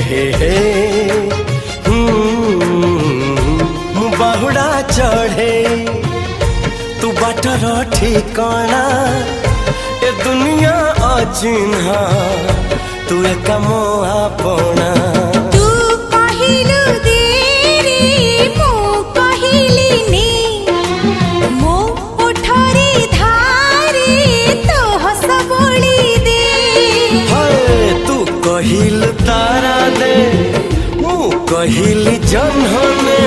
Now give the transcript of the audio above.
हे बाहुड़ा चढ़े तू बाटर ठिकाना ए दुनिया अचिन्हा तू एक मोआ पोना कहिल तारा दे मु कहिल जन्हने